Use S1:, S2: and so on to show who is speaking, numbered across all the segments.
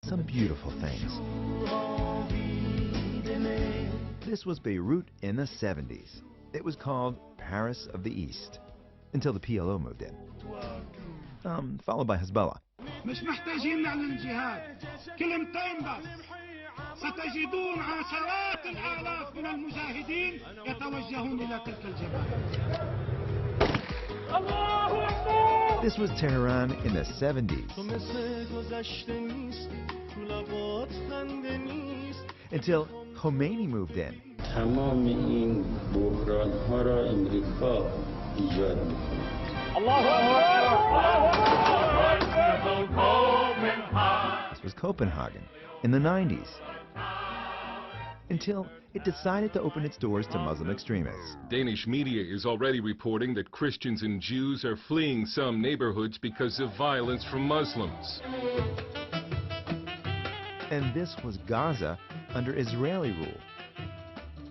S1: some beautiful things. This was Beirut in the 70s. It was called Paris of the East, until the PLO moved in. Followed by Hezbollah.
S2: مش محتاجين نعلن جهاد كلمتين بس ستجدون عشرات الآلاف من المجاهدين يتوجهون إلى تلك الجبال.
S1: This was Tehran in the 70s. Until Khomeini moved in.
S3: تمام این بحران‌ها را امریکا ایجاد می‌کند.
S1: This was Copenhagen in the 90s. Until it decided to open its doors to Muslim extremists.
S4: Danish media is already reporting that Christians and Jews are fleeing some neighborhoods because of violence from Muslims.
S1: And this was Gaza under Israeli rule.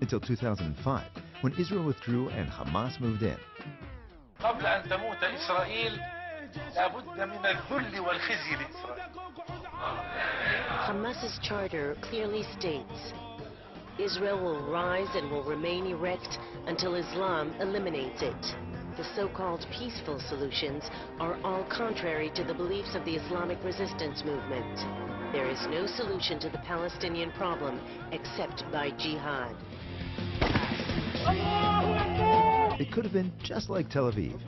S1: Until 2005, when Israel withdrew and Hamas moved in.
S5: قبل أن تموت إسرائيل لابد من الذل والخزي لإسرائيل.
S6: Hamas's charter clearly states Israel will rise and will remain erect until Islam eliminates it. The so-called peaceful solutions are all contrary to the beliefs of the Islamic resistance movement. There is no solution to the Palestinian problem except by jihad.
S1: It could have been just like Tel Aviv,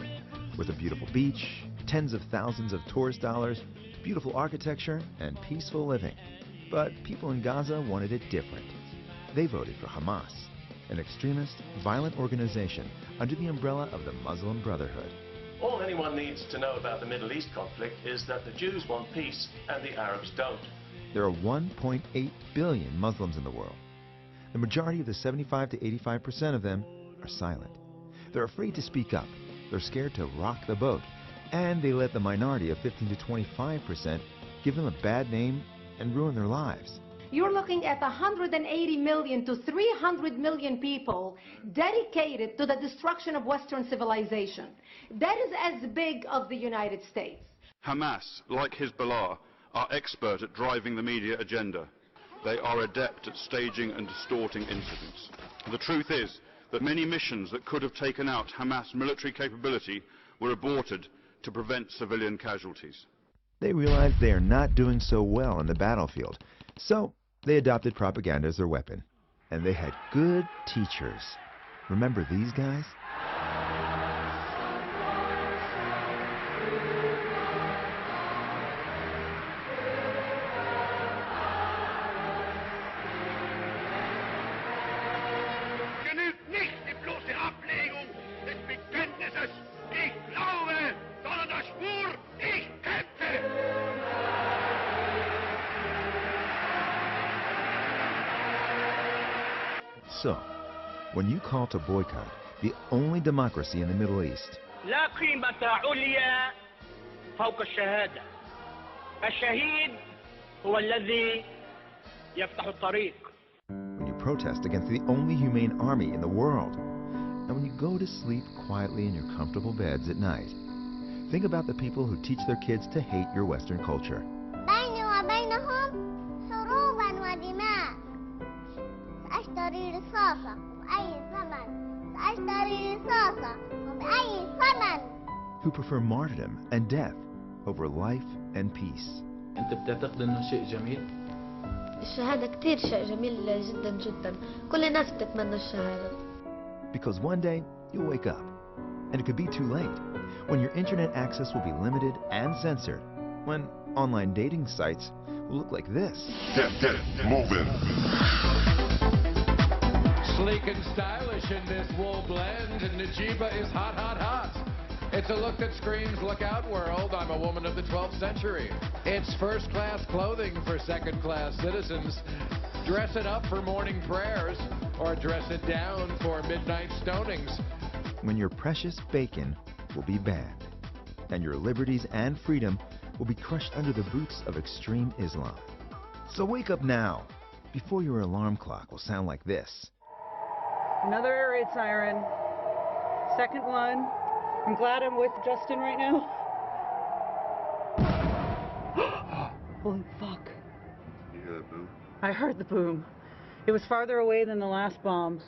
S1: with a beautiful beach, tens of thousands of tourist dollars, beautiful architecture, and peaceful living. But people in Gaza wanted it different. They voted for Hamas, an extremist, violent organization under the umbrella of the Muslim Brotherhood.
S7: All anyone needs to know about the Middle East conflict is that the Jews want peace and the Arabs don't.
S1: There are 1.8 billion Muslims in the world. The majority of the 75 to 85% of them are silent. They're afraid to speak up. They're scared to rock the boat. And they let the minority of 15 to 25% give them a bad name and ruin their lives.
S8: You're looking at 180 million to 300 million people dedicated to the destruction of Western civilization. That is as big as the United States.
S9: Hamas, like Hezbollah, are expert at driving the media agenda. They are adept at staging and distorting incidents. The truth is that many missions that could have taken out Hamas military capability were aborted to prevent civilian casualties.
S1: They realized they are not doing so well on the battlefield, so they adopted propaganda as their weapon. And they had good teachers. Remember these guys? So, when you call to boycott the only democracy in the Middle East,
S10: لا قيمة عليا فوق الشهادة. الشهيد هو الذي يفتح الطريق.
S1: when you protest against the only humane army in the world, and when you go to sleep quietly in your comfortable beds at night, think about the people who teach their kids to hate your Western culture.
S11: بيني وبينهم حروبا ودماء. سأشتري رصاصة بأي ثمن. سأشتري رصاصة وبأي ثمن.
S1: Who prefer martyrdom and death over life and peace.
S12: أنت بتعتقد إنه شيء جميل؟
S13: الشهادة كتير شيء جميل جدا جدا. كل الناس بتتمنى الشهادة.
S1: Because one day you'll wake up, and it could be too late, when your internet access will be limited and censored, when online dating sites will look like this.
S14: Get it, moving.
S15: Sleek and stylish in this wool blend, and Najiba is hot, hot, hot. It's a look that screams, look out world, I'm a woman of the 12th century. It's first-class clothing for second-class citizens. Dress it up for morning prayers, or dress it down for midnight stonings.
S1: When your precious bacon will be banned, and your liberties and freedom will be crushed under the boots of extreme Islam. So wake up now, before your alarm clock will sound like this.
S16: Another air raid siren. Second one. I'm glad I'm with Justin right now. Holy fuck.
S17: hear a boom?
S16: I heard the boom. It was farther away than the last bomb.